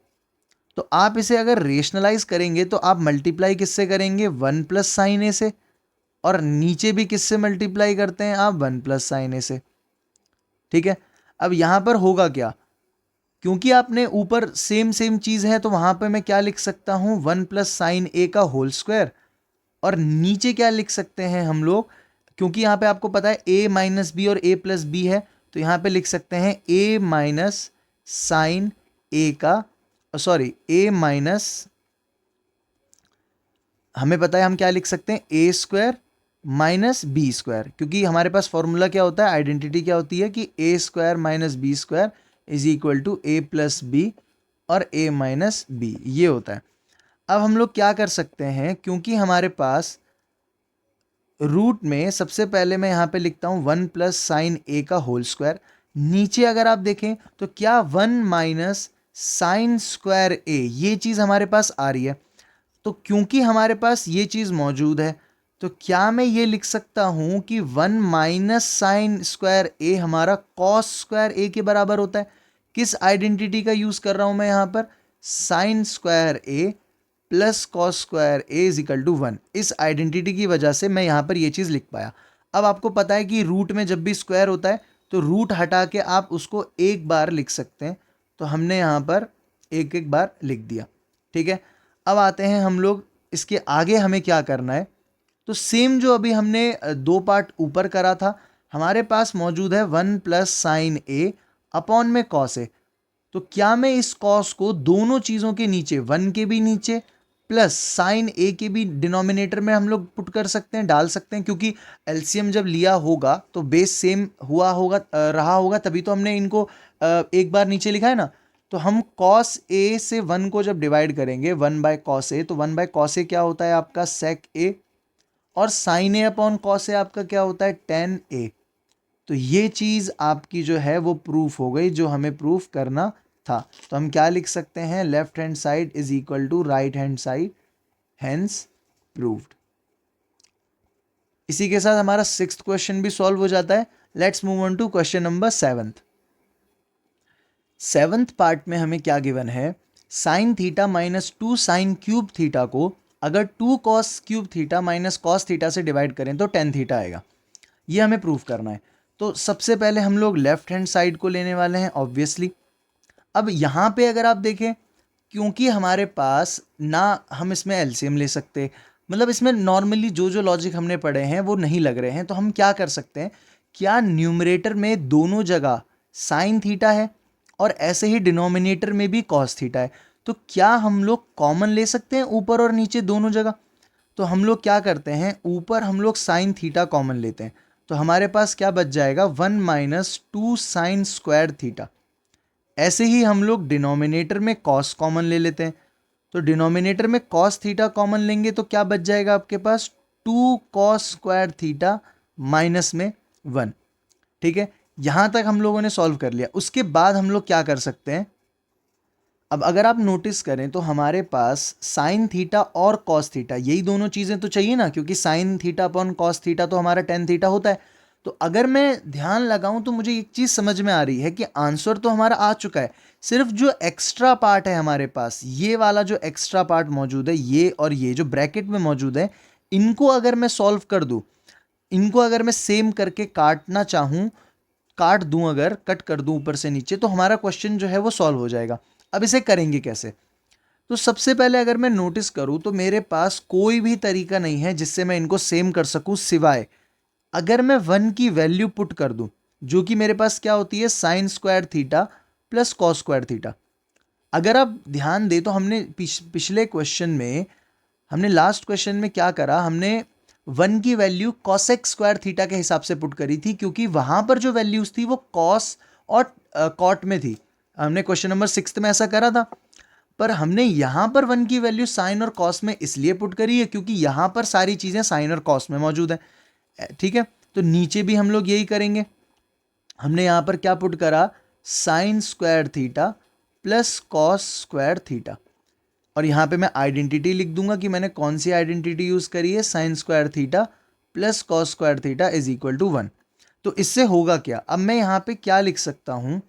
तो आप इसे अगर रेशनलाइज करेंगे तो आप मल्टीप्लाई किससे करेंगे, 1 प्लस साइन ए से, और नीचे भी किससे मल्टीप्लाई करते हैं आप, 1 प्लस साइन ए से। ठीक है, अब यहां पर होगा क्या, क्योंकि आपने ऊपर सेम सेम चीज है तो वहां पर मैं क्या लिख सकता हूं, 1 प्लस साइन ए का होल स्क्वायर, और नीचे क्या लिख सकते हैं हम लोग, क्योंकि यहां पे आपको पता है a माइनस बी और a प्लस बी है, तो यहां पे लिख सकते हैं a माइनस साइन ए का, सॉरी a माइनस, हमें पता है हम क्या लिख सकते हैं, ए स्क्वायर माइनस बी स्क्वायर, क्योंकि हमारे पास फॉर्मूला क्या होता है, आइडेंटिटी क्या होती है कि A square minus B square is equal to A plus B और ए माइनस बी, ये होता है। अब हम लोग क्या कर सकते हैं, क्योंकि हमारे पास रूट में सबसे पहले मैं यहाँ पे लिखता हूँ 1 प्लस साइन ए का होल स्क्वायर, नीचे अगर आप देखें तो क्या 1 माइनस साइन स्क्वायर ए, ये चीज़ हमारे पास आ रही है। तो क्योंकि हमारे पास ये चीज़ मौजूद है तो क्या मैं ये लिख सकता हूँ कि 1 माइनस साइन स्क्वायर ए हमारा कॉस स्क्वायर ए के बराबर होता है। किस आइडेंटिटी का यूज़ कर रहा हूँ मैं यहाँ पर, sine square A plus cos square A is equal to 1, इस आइडेंटिटी की वजह से मैं यहाँ पर ये चीज़ लिख पाया। अब आपको पता है कि रूट में जब भी स्क्वायर होता है तो रूट हटा के आप उसको एक बार लिख सकते हैं, तो हमने यहाँ पर एक एक बार लिख दिया। ठीक है, अब आते हैं हम लोग इसके आगे हमें क्या करना है। तो सेम जो अभी हमने दो पार्ट ऊपर करा था, हमारे पास मौजूद है 1 प्लस साइन ए अपॉन में कॉस ए। तो क्या मैं इस कॉस को दोनों चीज़ों के नीचे, 1 के भी नीचे प्लस साइन ए के भी डिनोमिनेटर में हम लोग पुट कर सकते हैं, डाल सकते हैं, क्योंकि एलसीएम जब लिया होगा तो बेस सेम हुआ होगा, रहा होगा, तभी तो हमने इनको एक बार नीचे लिखा है ना। तो हम कॉस ए से 1 को जब डिवाइड करेंगे 1 बाय कॉस ए, तो 1 बाय कॉस ए क्या होता है आपका सेक ए, और साइन ए अपॉन कॉस ए आपका क्या होता है टेन ए। तो ये चीज़ आपकी जो है वो प्रूफ हो गई जो हमें प्रूफ करना था। तो हम क्या लिख सकते हैं, left hand side is equal to right hand side, hence proved. इसी के साथ हमारा सिक्स्थ क्वेश्चन भी सॉल्व हो जाता है। Let's move on to question number seventh part में हमें क्या गिवन है, sine theta minus 2 sine cube theta को अगर 2 cos cube theta minus cos theta से डिवाइड करें तो टेन थीटा आएगा। ये हमें प्रूफ करना है। तो सबसे पहले हम लोग लेफ्ट हैंड साइड को लेने वाले हैं ऑब्वियसली। अब यहाँ पे अगर आप देखें, क्योंकि हमारे पास ना हम इसमें एलसीएम ले सकते, मतलब इसमें नॉर्मली जो जो लॉजिक हमने पढ़े हैं वो नहीं लग रहे हैं, तो हम क्या कर सकते हैं, क्या न्यूमरेटर में दोनों जगह साइन थीटा है और ऐसे ही डिनोमिनेटर में भी कॉस थीटा है, तो क्या हम लोग कॉमन ले सकते हैं ऊपर और नीचे दोनों जगह। तो हम लोग क्या करते हैं, ऊपर हम लोग साइन थीटा कॉमन लेते हैं, तो हमारे पास क्या बच जाएगा, 1 माइनस 2 साइन स्क्वायर थीटा। ऐसे ही हम लोग डिनोमिनेटर में कॉस कॉमन ले लेते हैं, तो डिनोमिनेटर में कॉस थीटा कॉमन लेंगे तो क्या बच जाएगा आपके पास, 2 कॉस स्क्वायर थीटा माइनस में 1। ठीक है, यहां तक हम लोगों ने सॉल्व कर लिया। उसके बाद हम लोग क्या कर सकते हैं, अब अगर आप नोटिस करें तो हमारे पास साइन थीटा और कॉस थीटा, यही दोनों चीज़ें तो चाहिए ना, क्योंकि sign theta upon cos theta तो हमारा टेन थीटा होता है। तो अगर मैं ध्यान लगाऊं तो मुझे एक चीज़ समझ में आ रही है कि आंसर तो हमारा आ चुका है, सिर्फ जो एक्स्ट्रा पार्ट है हमारे पास, ये वाला जो एक्स्ट्रा पार्ट मौजूद है, ये और ये जो ब्रैकेट में मौजूद है, इनको अगर मैं सॉल्व कर दूं, इनको अगर मैं सेम करके काटना चाहूं, काट दूं, अगर कट कर दूं ऊपर से नीचे, तो हमारा क्वेश्चन जो है वो सॉल्व हो जाएगा। अब इसे करेंगे कैसे? तो सबसे पहले अगर मैं नोटिस करूं तो मेरे पास कोई भी तरीका नहीं है जिससे मैं इनको सेम कर सकूं, सिवाय अगर मैं 1 की वैल्यू पुट कर दूं, जो कि मेरे पास क्या होती है, sine square theta plus cos square theta. अगर आप ध्यान दें तो हमने पिछले क्वेश्चन में, हमने लास्ट क्वेश्चन में क्या करा, हमने 1 की वैल्यू कॉसेक स्क्वायर थीटा के हिसाब से पुट करी थी, क्योंकि वहां पर जो वैल्यूज थी वो कॉस और कॉट में थी। हमने क्वेश्चन नंबर 6 में ऐसा करा था। पर हमने यहां पर 1 की वैल्यू साइन और कॉस में इसलिए पुट करी है क्योंकि यहां पर सारी चीजें साइन और कॉस में मौजूद है। ठीक है, तो नीचे भी हम लोग यही करेंगे। हमने यहां पर क्या पुट करा, sign square theta plus cos square theta. और यहाँ पे मैं आइडेंटिटी लिख दूंगा कि मैंने कौन सी आइडेंटिटी यूज करी है, sine square theta plus cos square theta is equal to 1। तो इससे होगा क्या, अब मैं यहाँ पे क्या लिख सकता हूँ,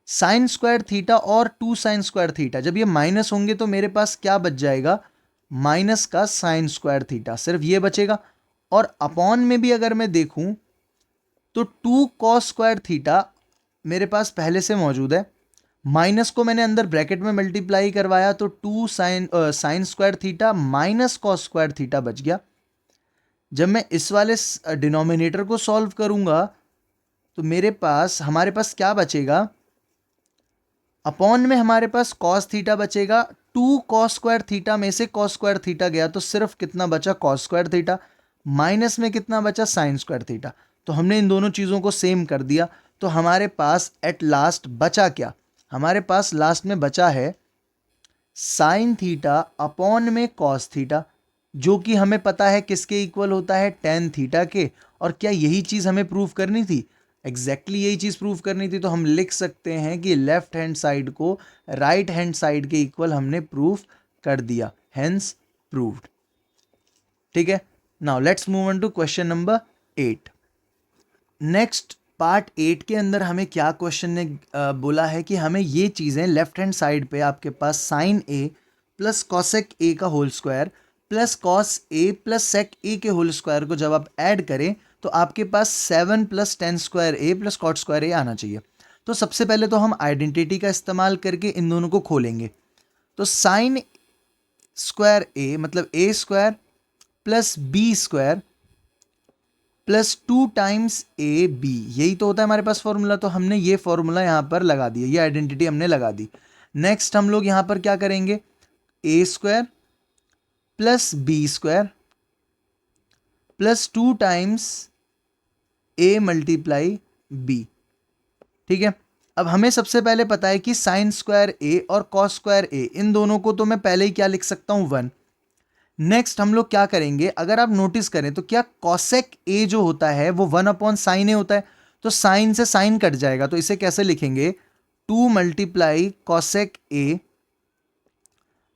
साइन स्क्वायर थीटा और 2 साइन स्क्वायर थीटा, जब ये माइनस होंगे तो मेरे पास क्या बच जाएगा, माइनस का साइन स्क्वायर थीटा, सिर्फ ये बचेगा। और अपॉन में भी अगर मैं देखूं तो 2 कॉस स्क्वायर थीटा मेरे पास पहले से मौजूद है, माइनस को मैंने अंदर ब्रैकेट में मल्टीप्लाई करवाया तो 2 sign square theta minus cos square theta बच गया। जब मैं इस वाले डिनोमिनेटर को सॉल्व करूंगा तो मेरे पास, हमारे पास क्या बचेगा, अपॉन में हमारे पास कॉस थीटा बचेगा। 2 कॉस स्क्वायर थीटा में से कॉस स्क्वायर थीटा गया तो सिर्फ कितना बचा, कॉस स्क्वायर थीटा। माइनस में कितना बचा, साइन स्क्वायर थीटा। तो हमने इन दोनों चीज़ों को सेम कर दिया। तो हमारे पास एट लास्ट बचा क्या, हमारे पास लास्ट में बचा है साइन थीटा अपॉन में कॉस थीटा, जो कि हमें पता है किसके इक्वल होता है, टेन थीटा के। और क्या यही चीज़ हमें प्रूव करनी थी, एग्जैक्टली यही चीज़ प्रूव करनी थी। तो हम लिख सकते हैं कि लेफ्ट हैंड साइड को राइट हैंड साइड के इक्वल हमने प्रूफ कर दिया, हेंस प्रूव्ड। ठीक है, now let's move on to question number 8। Next part 8 के अंदर हमें क्या क्वेश्चन ने बोला है कि हमें ये चीज़ें लेफ्ट हैंड साइड पे आपके पास sine A plus cosec A का whole square plus cos A plus sec A के होल स्क्वायर को जब आप ऐड करें तो आपके पास 7 plus ten square A plus cot square ए आना चाहिए। तो सबसे पहले तो हम आइडेंटिटी का इस्तेमाल करके इन दोनों को खोलेंगे। तो साइन स्क्वायर ए मतलब A square plus B square plus 2 times A B, यही तो होता है हमारे पास फॉर्मूला। तो हमने ये फॉर्मूला यहां पर लगा दिया, ये आइडेंटिटी हमने लगा दी। नेक्स्ट हम लोग यहां पर क्या करेंगे, A square plus B square plus 2 times A multiply B. ठीक है, अब हमें सबसे पहले पता है कि साइन स्क्वायर ए और कॉस स्क्वायर ए, इन दोनों को तो मैं पहले ही क्या लिख सकता हूं, 1। नेक्स्ट हम लोग क्या करेंगे, अगर आप नोटिस करें तो क्या कॉसेक ए जो होता है वो 1 अपॉन साइन ए होता है, तो साइन से साइन कट जाएगा। तो इसे कैसे लिखेंगे, 2 मल्टीप्लाई कॉसेक ए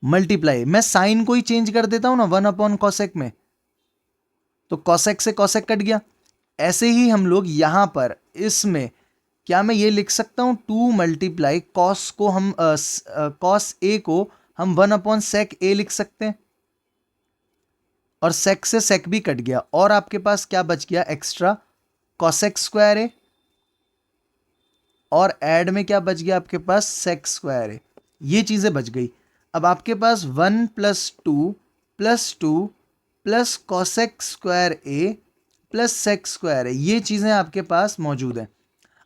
मल्टीप्लाई, मैं साइन को ही चेंज कर देता हूं ना 1 अपॉन कॉसेक में, तो कॉसेक से कॉसेक कट गया। ऐसे ही हम लोग यहां पर इसमें क्या मैं ये लिख सकता हूं, 2 मल्टीप्लाई कॉस को हम कॉस ए को हम 1 अपॉन सेक ए लिख सकते हैं, और सेक से सेक भी कट गया। और आपके पास क्या बच गया एक्स्ट्रा, कॉसेक स्क्वायर ए, और ऐड में क्या बच गया आपके पास, सेक स्क्वायर ए। ये चीजें बच गई। अब आपके पास 1 plus two plus cosec square A plus sec square A, ये चीजें आपके पास मौजूद है।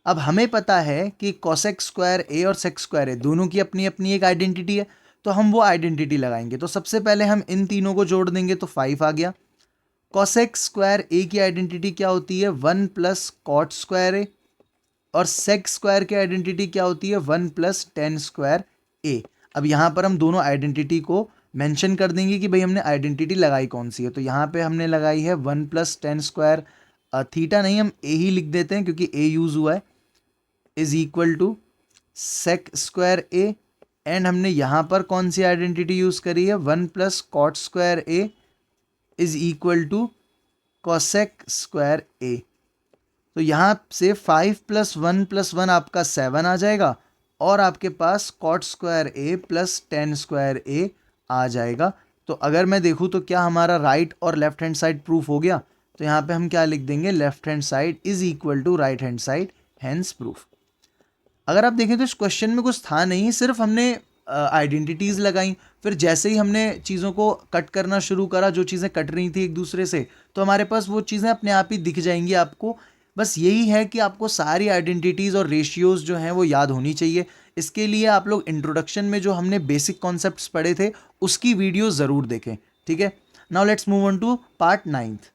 अब हमें पता है कि कॉसेक स्क्वायर ए और सेक स्क्वायर ए दोनों की अपनी अपनी एक आइडेंटिटी है, तो हम वो आइडेंटिटी लगाएंगे। तो सबसे पहले हम इन तीनों को जोड़ देंगे तो 5 आ गया। कॉसेक स्क्वायर ए की आइडेंटिटी क्या होती है, 1 प्लस कॉट स्क्वायर ए, और सेक स्क्वायर की आइडेंटिटी क्या होती है, 1 प्लस टेन स्क्वायर ए। अब यहाँ पर हम दोनों आइडेंटिटी को मेंशन कर देंगे कि भाई हमने आइडेंटिटी लगाई कौन सी है। तो यहाँ पे हमने लगाई है 1 प्लस टेन स्क्वायर थीटा, नहीं हम ए ही लिख देते हैं क्योंकि ए यूज हुआ है, is equal to sec square A. And हमने यहाँ पर कौन सी आइडेंटिटी यूज करी है, 1 plus cot square A is equal to cosec square A. तो यहाँ से 5 प्लस 1 आपका 7 आ जाएगा, और आपके पास cot square A plus ten square ए आ जाएगा। तो अगर मैं देखूँ तो क्या हमारा राइट और लेफ्ट हैंड साइड प्रूफ हो गया? तो यहाँ पे हम क्या लिख देंगे, left hand side is equal to right hand side, hence proof. अगर आप देखें तो इस क्वेश्चन में कुछ था नहीं, सिर्फ हमने आइडेंटिटीज़ लगाई। फिर जैसे ही हमने चीज़ों को कट करना शुरू करा, जो चीज़ें कट रही थी एक दूसरे से, तो हमारे पास वो चीज़ें अपने आप ही दिख जाएंगी आपको। बस यही है कि आपको सारी आइडेंटिटीज़ और रेशियोज़ जो हैं वो याद होनी चाहिए। इसके लिए आप लोग इंट्रोडक्शन में जो हमने बेसिक कॉन्सेप्ट्स पढ़े थे उसकी वीडियो ज़रूर देखें, ठीक है। Now let's move on to part 9th।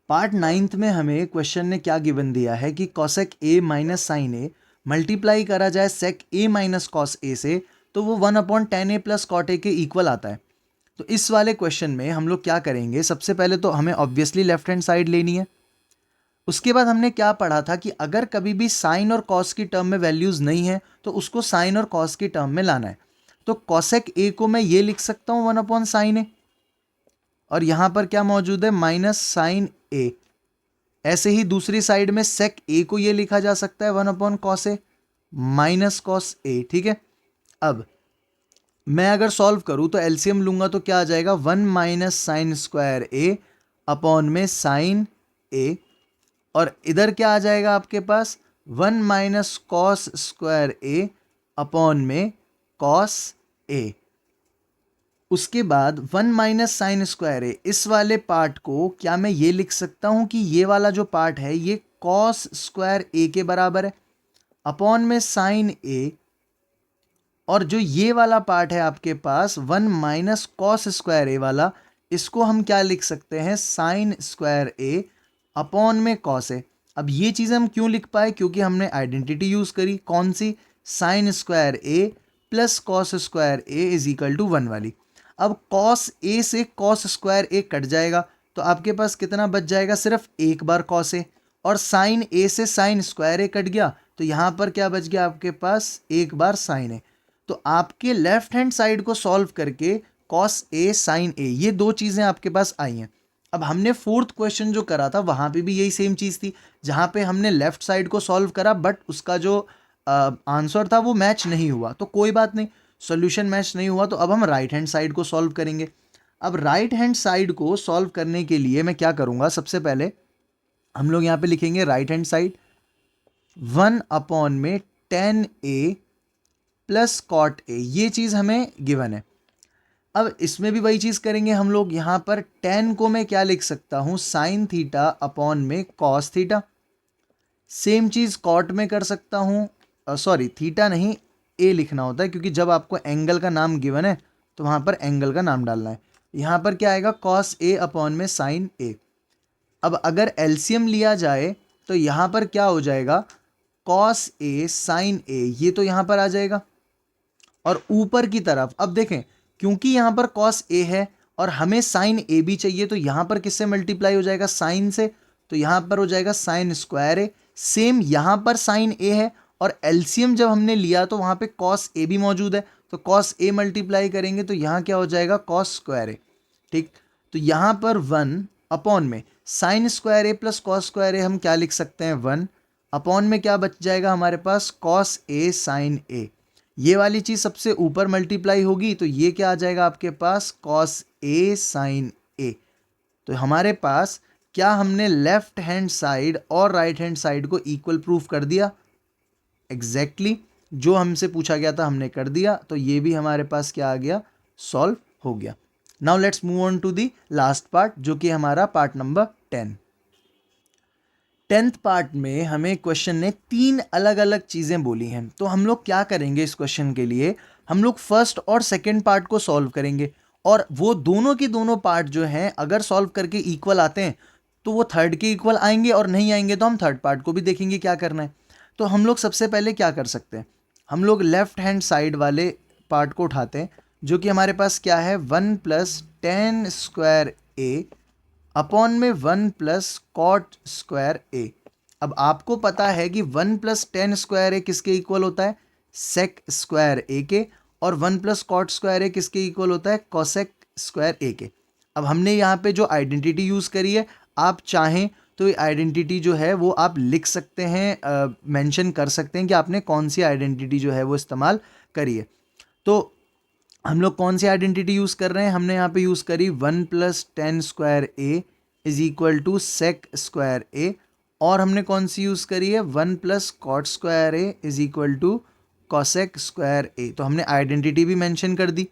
Part 9th में हमें क्वेश्चन ने क्या गिवन दिया है कि cosec A minus sine A multiply करा जाए सेक ए माइनस कॉस ए से, तो वो 1/10 ए प्लस कॉट ए के इक्वल आता है। तो इस वाले क्वेश्चन में हम लोग क्या करेंगे, सबसे पहले तो हमें ऑब्वियसली लेफ्ट हैंड साइड लेनी है। उसके बाद हमने क्या पढ़ा था कि अगर कभी भी साइन और कॉस की टर्म में वैल्यूज़ नहीं है तो उसको साइन और कॉस की टर्म में लाना है। तो कॉसेक ए को मैं ये लिख सकता हूँ 1/sin ए, और यहाँ पर क्या मौजूद है, माइनस साइन ए। ऐसे ही दूसरी साइड में सेक ए को ये लिखा जा सकता है 1/cos A minus cos A, ठीक है। अब मैं अगर सॉल्व करूं तो एलसीएम लूंगा तो क्या आ जाएगा, 1 माइनस साइन स्क्वायर ए अपॉन में साइन ए, और इधर क्या आ जाएगा आपके पास, 1 माइनस कॉस स्क्वायर ए अपॉन में कॉस ए। उसके बाद 1 माइनस साइन स्क्वायर ए, इस वाले पार्ट को क्या मैं ये लिख सकता हूं कि ये वाला जो पार्ट है ये कॉस स्क्वायर ए के बराबर है अपॉन में साइन ए, और जो ये वाला पार्ट है आपके पास 1 माइनस कॉस स्क्वायर ए वाला, इसको हम क्या लिख सकते हैं, साइन स्क्वायर ए अपॉन में कॉस ए। अब ये चीज़ हम क्यों लिख पाए, क्योंकि हमने आइडेंटिटी यूज़ करी, कौन सी, sine square A plus cos square A is equal to 1 वाली। अब कॉस ए से कॉस स्क्वायर ए कट जाएगा, तो आपके पास कितना बच जाएगा, सिर्फ एक बार कॉस ए, और साइन ए से साइन स्क्वायर ए कट गया, तो यहाँ पर क्या बच गया आपके पास, एक बार साइन ए। तो आपके लेफ्ट हैंड साइड को सॉल्व करके कॉस ए साइन ए, ये दो चीज़ें आपके पास आई हैं। अब हमने फोर्थ क्वेश्चन जो करा था वहाँ पे भी यही सेम चीज़ थी, जहाँ पे हमने लेफ्ट साइड को सॉल्व करा बट उसका जो आंसर था वो मैच नहीं हुआ, तो कोई बात नहीं, सॉल्यूशन मैच नहीं हुआ तो अब हम राइट हैंड साइड को सॉल्व करेंगे। अब राइट हैंड साइड को सॉल्व करने के लिए मैं क्या करूँगा, सबसे पहले हम लोग यहाँ पे लिखेंगे राइट हैंड साइड 1 अपॉन में 10a प्लस कॉट ए, ये चीज़ हमें गिवन है। अब इसमें भी वही चीज़ करेंगे हम लोग, यहाँ पर 10 को मैं क्या लिख सकता हूँ, साइन थीटा अपॉन में कॉस थीटा। सेम चीज़ कॉट में कर सकता हूँ, सॉरी थीटा नहीं, ए लिखना होता है, क्योंकि जब आपको एंगल का नाम गिवन है तो वहाँ पर एंगल का नाम डालना है। यहाँ पर क्या आएगा, कॉस ए अपॉन में साइन ए। अब अगर एलसीएम लिया जाए तो यहाँ पर क्या हो जाएगा, कॉस ए साइन ए, ये तो यहाँ पर आ जाएगा, और ऊपर की तरफ अब देखें, क्योंकि यहाँ पर कॉस ए है और हमें साइन ए भी चाहिए, तो यहाँ पर किससे मल्टीप्लाई हो जाएगा, साइन से, तो यहाँ पर हो जाएगा साइन स्क्वायर ए। सेम यहाँ पर साइन ए है और एलसीएम जब हमने लिया तो वहाँ पे कॉस ए भी मौजूद है, तो कॉस ए मल्टीप्लाई करेंगे तो यहाँ क्या हो जाएगा, कॉस स्क्वायर ए, ठीक। तो यहाँ पर 1 अपॉन में sine square A plus cos square ए हम क्या लिख सकते हैं, 1 अपॉन में क्या बच जाएगा हमारे पास, कॉस ए साइन ए। ये वाली चीज़ सबसे ऊपर मल्टीप्लाई होगी तो ये क्या आ जाएगा आपके पास, कॉस ए साइन ए। तो हमारे पास क्या हमने लेफ्ट हैंड साइड और राइट हैंड साइड को इक्वल प्रूफ कर दिया, एग्जैक्टली जो हमसे पूछा गया था हमने कर दिया, तो ये भी हमारे पास क्या आ गया, सॉल्व हो गया। Now let's move on to the last part, जो कि हमारा पार्ट नंबर 10। 10th पार्ट में हमें क्वेश्चन ने 3 अलग अलग चीज़ें बोली हैं, तो हम लोग क्या करेंगे इस क्वेश्चन के लिए, हम लोग फर्स्ट और सेकंड पार्ट को सॉल्व करेंगे, और वो दोनों के दोनों पार्ट जो हैं अगर सॉल्व करके इक्वल आते हैं तो वो थर्ड के इक्वल आएंगे, और नहीं आएंगे तो हम थर्ड पार्ट को भी देखेंगे क्या करना है। तो हम लोग सबसे पहले क्या कर सकते हैं, हम लोग लेफ्ट हैंड साइड वाले पार्ट को उठाते हैं, जो कि हमारे पास क्या है, 1 प्लस 10 स्क्वायर ए अपॉन में 1 प्लस कॉट स्क्वायर ए। अब आपको पता है कि 1 प्लस 10 स्क्वायर ए किसके इक्वल होता है, सेक स्क्वायर ए के, और 1 प्लस कॉट स्क्वायर ए किसके इक्वल होता है, कॉसेक स्क्वायर ए के। अब हमने यहाँ पे जो आइडेंटिटी यूज़ करी है, आप चाहें तो ये आइडेंटिटी जो है वो आप लिख सकते हैं, मेंशन कर सकते हैं कि आपने कौन सी आइडेंटिटी जो है वो इस्तेमाल करी है। तो हम लोग कौन सी आइडेंटिटी यूज़ कर रहे हैं, हमने यहाँ पे यूज़ करी 1 + tan square A is equal to sec square A, और हमने कौन सी यूज़ करी है 1 + cot square A is equal to cosec square A. तो हमने आइडेंटिटी भी मेंशन कर दी।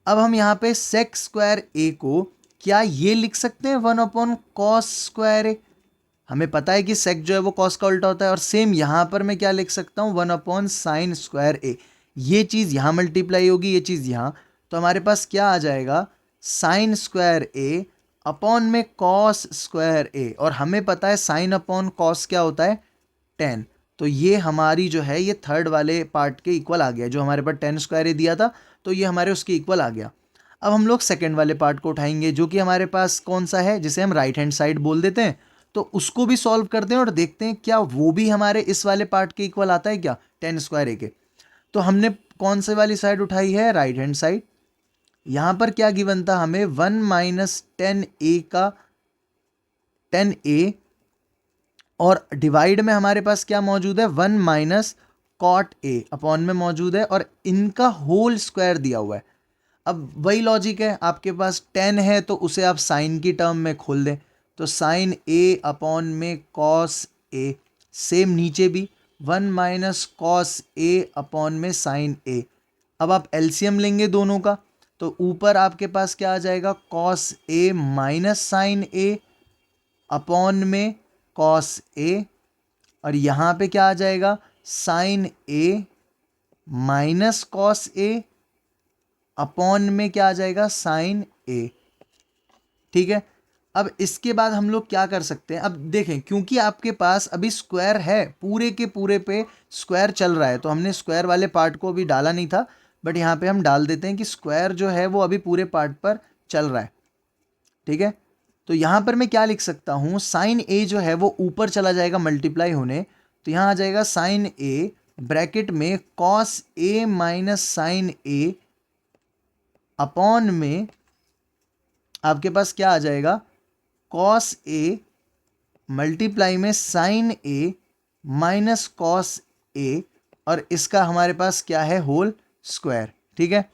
अब हम यहाँ पे सेक स्क्वायर ए को क्या ये लिख सकते हैं 1/cos स्क्वायर ए, हमें पता है कि सेक जो है वो कॉस का उल्टा होता है, और सेम यहाँ पर मैं क्या लिख सकता हूँ 1/sin स्क्वायर ए, ये चीज़ यहाँ मल्टीप्लाई होगी, ये चीज़ यहाँ, तो हमारे पास क्या आ जाएगा साइन स्क्वायर ए अपॉन में कॉस स्क्वायर ए, और हमें पता है साइन अपॉन कॉस क्या होता है 10, तो ये हमारी जो है ये थर्ड वाले पार्ट के इक्वल आ गया, जो हमारे पास tan स्क्वायर ए दिया था तो ये हमारे उसके इक्वल आ गया। अब हम लोग सेकेंड वाले पार्ट को उठाएंगे जो कि हमारे पास कौन सा है, जिसे हम राइट हैंड साइड बोल देते हैं, तो उसको भी सॉल्व करते हैं और देखते हैं क्या वो भी हमारे इस वाले पार्ट के इक्वल आता है क्या tan स्क्वायर ए के। तो हमने कौन से वाली साइड उठाई है, राइट हैंड साइड। यहाँ पर क्या गिवन था हमें 1 - tan a का tan a, और डिवाइड में हमारे पास क्या मौजूद है 1 - cot a अपॉन में मौजूद है, और इनका होल स्क्वायर दिया हुआ है। अब वही लॉजिक है, आपके पास tan है तो उसे आप साइन की टर्म में खोल दें, तो साइन a अपॉन में कॉस a, सेम नीचे भी 1 - cos a अपॉन में साइन a। अब आप एलसीएम लेंगे दोनों का, तो ऊपर आपके पास क्या आ जाएगा cos a minus sine a upon में cos a, और यहाँ पे क्या आ जाएगा sine a minus cos a upon में क्या आ जाएगा साइन a। ठीक है, अब इसके बाद हम लोग क्या कर सकते हैं, अब देखें क्योंकि आपके पास अभी स्क्वायर है, पूरे के पूरे पे स्क्वायर चल रहा है, तो हमने स्क्वायर वाले पार्ट को अभी डाला नहीं था, बट यहाँ पे हम डाल देते हैं कि स्क्वायर जो है वो अभी पूरे पार्ट पर चल रहा है। ठीक है, तो यहाँ पर मैं क्या लिख सकता हूँ, साइन ए जो है वो ऊपर चला जाएगा मल्टीप्लाई होने, तो यहाँ आ जाएगा साइन ए ब्रैकेट में cos A minus sine A upon में आपके पास क्या आ जाएगा कॉस ए मल्टीप्लाई में sine A minus cos A, और इसका हमारे पास क्या है होल स्क्वायर। ठीक है,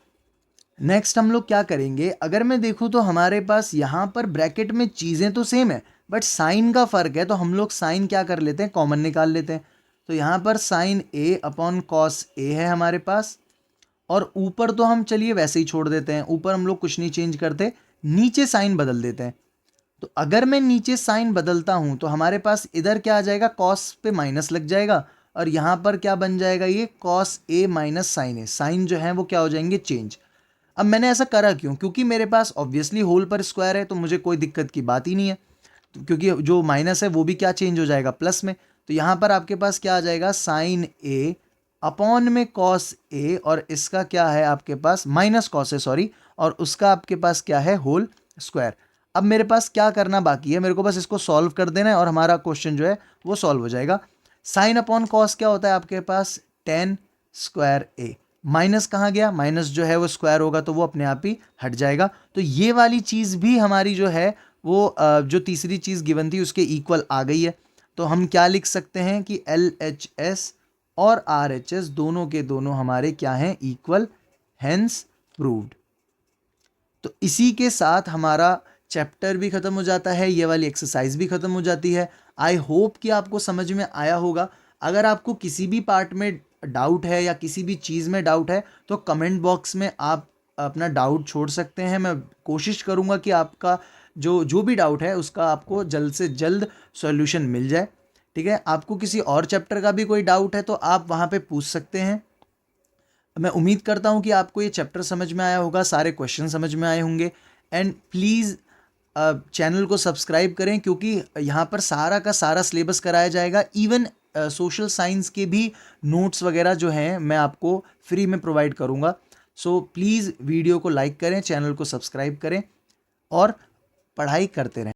नेक्स्ट हम लोग क्या करेंगे, अगर मैं देखूं तो हमारे पास यहाँ पर ब्रैकेट में चीज़ें तो सेम है बट साइन का फ़र्क है, तो हम लोग साइन क्या कर लेते हैं कॉमन निकाल लेते हैं, तो यहाँ पर साइन ए अपॉन कॉस ए है हमारे पास, और ऊपर तो हम चलिए वैसे ही छोड़ देते हैं, ऊपर हम लोग कुछ नहीं चेंज करते, नीचे साइन बदल देते हैं। तो अगर मैं नीचे साइन बदलता हूं तो हमारे पास इधर क्या आ जाएगा कॉस पे माइनस लग जाएगा, और यहाँ पर क्या बन जाएगा ये cos A minus sine A, sign जो है वो क्या हो जाएंगे चेंज। अब मैंने ऐसा करा क्यों, क्योंकि मेरे पास ऑब्वियसली होल पर स्क्वायर है तो मुझे कोई दिक्कत की बात ही नहीं है, तो क्योंकि जो माइनस है वो भी क्या चेंज हो जाएगा प्लस में, तो यहाँ पर आपके पास क्या आ जाएगा साइन ए अपॉन में कॉस ए, और इसका क्या है आपके पास माइनस कॉस है सॉरी, और उसका आपके पास क्या है होल स्क्वायर। अब मेरे पास क्या करना बाकी है, मेरे को बस इसको सॉल्व कर देना है और हमारा क्वेश्चन जो है वो सॉल्व हो जाएगा। साइन अपॉन कॉस क्या होता है आपके पास tan स्क्वायर ए, माइनस कहाँ गया, माइनस जो है वो स्क्वायर होगा तो वो अपने आप ही हट जाएगा, तो ये वाली चीज़ भी हमारी जो है वो जो तीसरी चीज़ गिवन थी उसके इक्वल आ गई है। तो हम क्या लिख सकते हैं कि LHS और RHS दोनों के दोनों हमारे क्या हैं इक्वल, हेंस प्रूव्ड। तो इसी के साथ हमारा चैप्टर भी ख़त्म हो जाता है, ये वाली एक्सरसाइज भी ख़त्म हो जाती है। आई होप कि आपको समझ में आया होगा। अगर आपको किसी भी पार्ट में डाउट है या किसी भी चीज़ में डाउट है तो कमेंट बॉक्स में आप अपना डाउट छोड़ सकते हैं, मैं कोशिश करूँगा कि आपका जो भी डाउट है उसका आपको जल्द से जल्द सॉल्यूशन मिल जाए। ठीक है, आपको किसी और चैप्टर का भी कोई डाउट है तो आप वहाँ पे पूछ सकते हैं। मैं उम्मीद करता हूँ कि आपको ये चैप्टर समझ में आया होगा, सारे क्वेश्चन समझ में आए होंगे, एंड प्लीज़ चैनल को सब्सक्राइब करें क्योंकि यहाँ पर सारा का सारा सिलेबस कराया जाएगा, इवन सोशल साइंस के भी नोट्स वगैरह जो हैं मैं आपको फ्री में प्रोवाइड करूँगा। सो प्लीज़ वीडियो को लाइक करें, चैनल को सब्सक्राइब करें और पढ़ाई करते रहें।